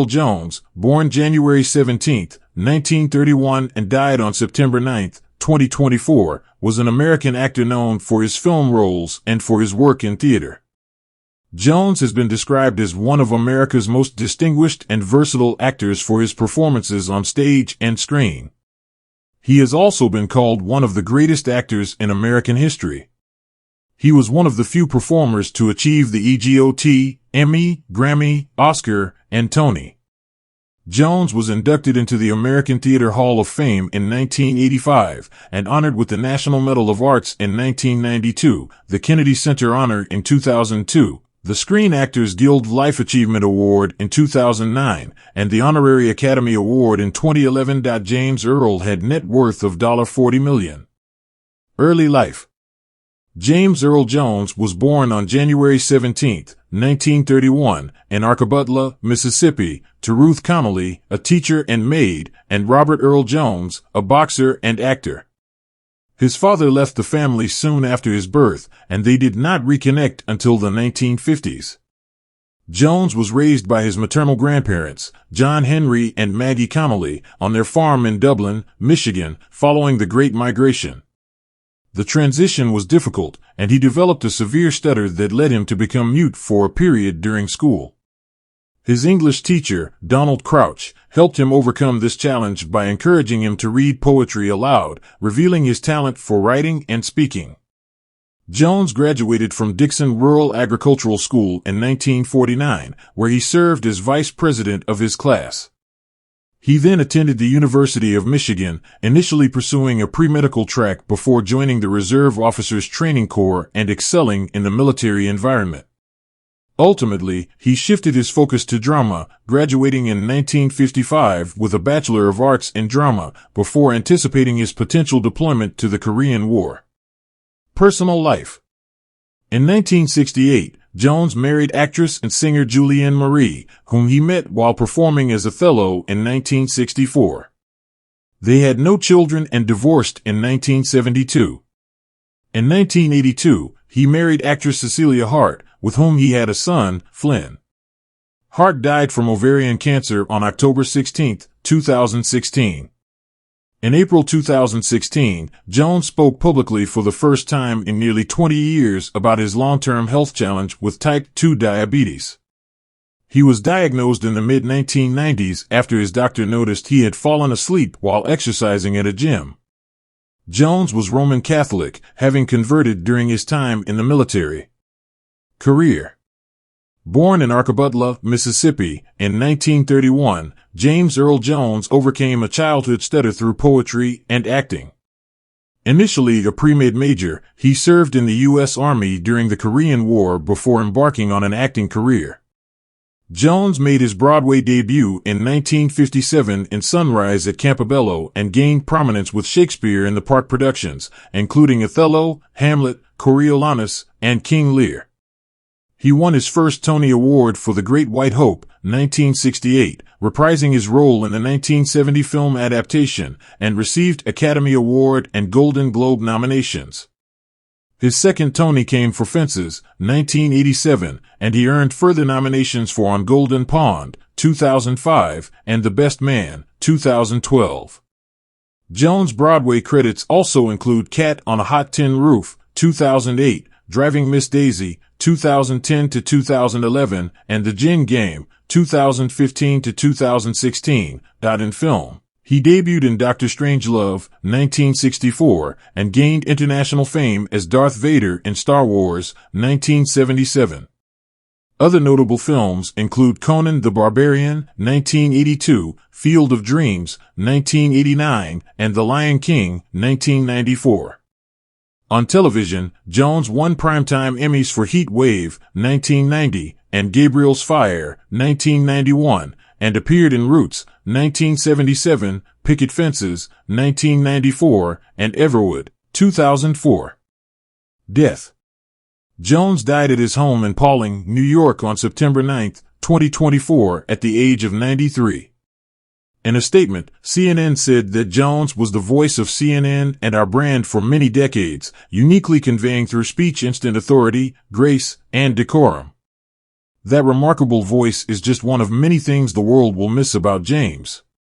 Earl Jones, born January 17, 1931 and died on September 9, 2024, was an American actor known for his film roles and for his work in theater. Jones has been described as one of America's most distinguished and versatile actors for his performances on stage and screen. He has also been called one of the greatest actors in American history. He was one of the few performers to achieve the EGOT, Emmy, Grammy, Oscar, and Tony. Jones was inducted into the American Theater Hall of Fame in 1985 and honored with the National Medal of Arts in 1992, the Kennedy Center Honor in 2002, the Screen Actors Guild Life Achievement Award in 2009, and the Honorary Academy Award in 2011. James Earl had net worth of $40 million. Early life. James Earl Jones was born on January 17, 1931, in Arcabutla, Mississippi, to Ruth Connolly, a teacher and maid, and Robert Earl Jones, a boxer and actor. His father left the family soon after his birth, and they did not reconnect until the 1950s. Jones was raised by his maternal grandparents, John Henry and Maggie Connolly, on their farm in Dublin, Michigan, following the Great Migration. The transition was difficult, and he developed a severe stutter that led him to become mute for a period during school. His English teacher, Donald Crouch, helped him overcome this challenge by encouraging him to read poetry aloud, revealing his talent for writing and speaking. Jones graduated from Dixon Rural Agricultural School in 1949, where he served as vice president of his class. He then attended the University of Michigan, initially pursuing a pre-medical track before joining the Reserve Officers Training Corps and excelling in the military environment. Ultimately, he shifted his focus to drama, graduating in 1955 with a Bachelor of Arts in Drama, before anticipating his potential deployment to the Korean War. Personal life. In 1968, Jones married actress and singer Julianne Marie, whom he met while performing as Othello in 1964. They had no children and divorced in 1972. In 1982, he married actress Cecilia Hart, with whom he had a son, Flynn. Hart died from ovarian cancer on October 16, 2016. In April 2016, Jones spoke publicly for the first time in nearly 20 years about his long-term health challenge with type 2 diabetes. He was diagnosed in the mid-1990s after his doctor noticed he had fallen asleep while exercising at a gym. Jones was Roman Catholic, having converted during his time in the military. Career. Born in Arcabutla, Mississippi, in 1931, James Earl Jones overcame a childhood stutter through poetry and acting. Initially a pre-med major, he served in the U.S. Army during the Korean War before embarking on an acting career. Jones made his Broadway debut in 1957 in Sunrise at Campobello and gained prominence with Shakespeare in the Park productions, including Othello, Hamlet, Coriolanus, and King Lear. He won his first Tony Award for The Great White Hope, 1968, reprising his role in the 1970 film adaptation, and received Academy Award and Golden Globe nominations. His second Tony came for Fences, 1987, and he earned further nominations for On Golden Pond, 2005, and The Best Man, 2012. Jones' Broadway credits also include Cat on a Hot Tin Roof, 2008, Driving Miss Daisy, 2010 to 2011, and The Gin Game, 2015 to 2016. In film, he debuted in Dr. Strangelove, 1964, and gained international fame as Darth Vader in Star Wars, 1977. Other notable films include Conan the Barbarian, 1982, Field of Dreams, 1989, and The Lion King, 1994. On television, Jones won Primetime Emmys for Heat Wave, 1990, and Gabriel's Fire, 1991, and appeared in Roots, 1977, Picket Fences, 1994, and Everwood, 2004. Death. Jones died at his home in Pawling, New York on September 9, 2024, at the age of 93. In a statement, CNN said that Jones was the voice of CNN and our brand for many decades, uniquely conveying through speech instant authority, grace, and decorum. That remarkable voice is just one of many things the world will miss about James.